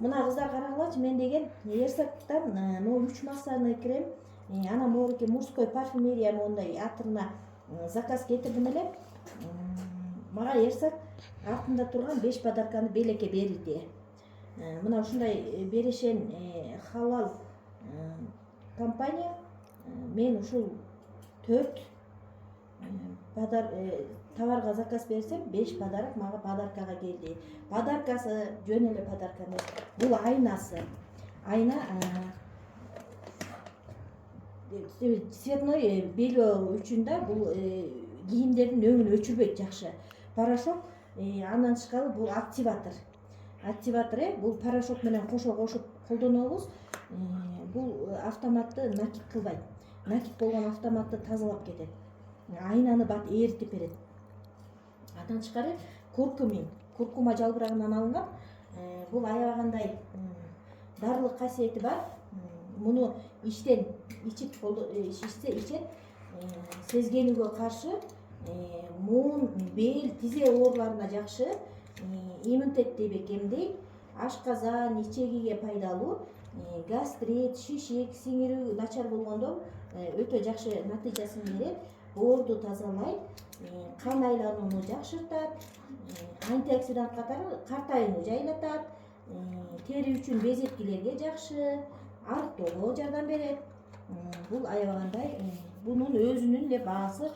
Мына кыздар карагылачы, мен деген Ерсактан могу 3 массажный крем, анан могуки мужской парфюмерия мондай атырына заказ кетирдим эле. Мага Ерсак артында турган 5 подарканы белекке берди. Мына ушундай берешен халал компания мен ушул 4 товарга заказ берсем 5 подарок мага подаркага келди. Подаркасы жөн эле подарка эмес. Бул айнасы. Айна цветной белөө үчүн да бул кийимдердин өңүн өчүрбөйт, жакшы. Порошок, андан тышкары бул активатор. Активатор бул порошок менен кошо кошуп колдонобуз. Бул автоматты накип кылбайт. Накип болгон автоматты тазалап кетет. Айнаны бат эритип берет. Андан тышкары куркумин, куркума жалбырагынан алынган. Бул аябагандай дарылык касиети бар. Муну иштен ичип ичет сезгенүүгө каршы, муун, бел, тизе ооруларына жакшы, иммунитетти бекемдейт, ашказан, ичегиге пайдалуу, гастрит, шишик, сиңирүү начар болгондо өтө жакшы натыйжасын берет, боорду тазалайт, кан айланууну жакшыртат, антиоксидант катары картайууну жайлатат, тери үчүн безеткилерге жакшы, арыктоого жардам берет. Бул аябагандай, бунун өзүнүн эле баасы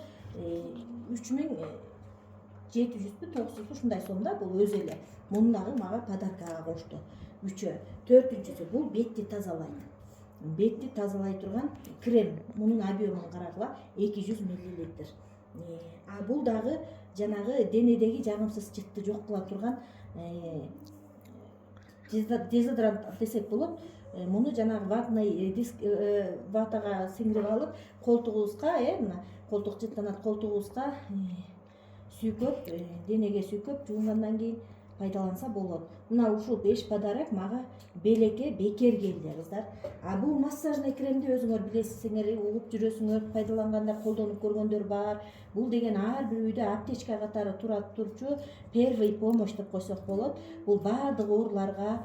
3700-900 ушундай сомдо. Бул өзү эле. Муну дагы мага подаркага кошту. 3-өө. 4-үнчүсү бул бетти тазалайт. Бетти тазалай турган крем. Мунун объемун карагыла 200 мл. Бул дагы жанагы денедеги жагымсыз жытты жок кыла турган дезодорант десек болот. Муну жанагы ватный ватага сиңирип алып, колтугубузга, мына колтук жыттанат, колтугубузга сүйкөп, денеге сүйкөп жуунгандан кийин пайдаланса болот. Мына ушул 5 подарок мага белекке бекер келди, кыздар. Бул массажный кремди өзүңөр билесиңер, угуп жүрөсүңөр, пайдалангандар, колдонуп көргөндөр бар. Бул деген ар бир үйдө аптечка катары турчу первый помощь деп койсок болот. Бул баардык ооруларга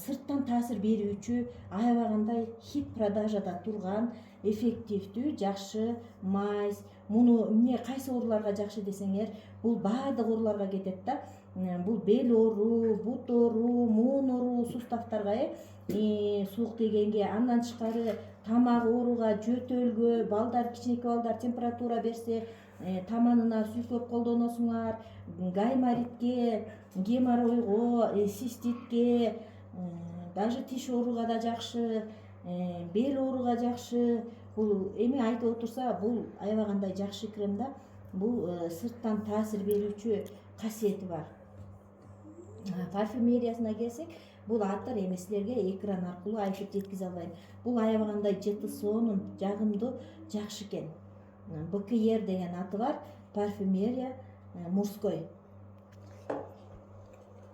сырттан таасир берүүчү, аябагандай хит продажада турган, эффективдүү, жакшы майз. Муну эмне кайсы ооруларга жакшы десеңер, бул баардык ооруларга кетет да. Бул бел оору, бут оору, муун оору, суставтарга, суук тийгенге, андан тышкары тамак ооруга, жөтөлгө, балдар, кичинекей балдар температура берсе, таманына сүйкөп колдоносуңар, гайморитке, геморройго, циститке, даже тиш ооруга да жакшы, бел ооруга жакшы. Бул эми айтып отурса, бул аябагандай жакшы крем да. Бул сырттан таасир берүүчү касиети бар. Парфюмериясына келсек, бул аттар эми силерге экран аркылуу айтып жеткизе албайм. Бул аябагандай жыты сонун, жагымдуу, жакшы экен. БКР деген аты бар, парфюмерия мужской.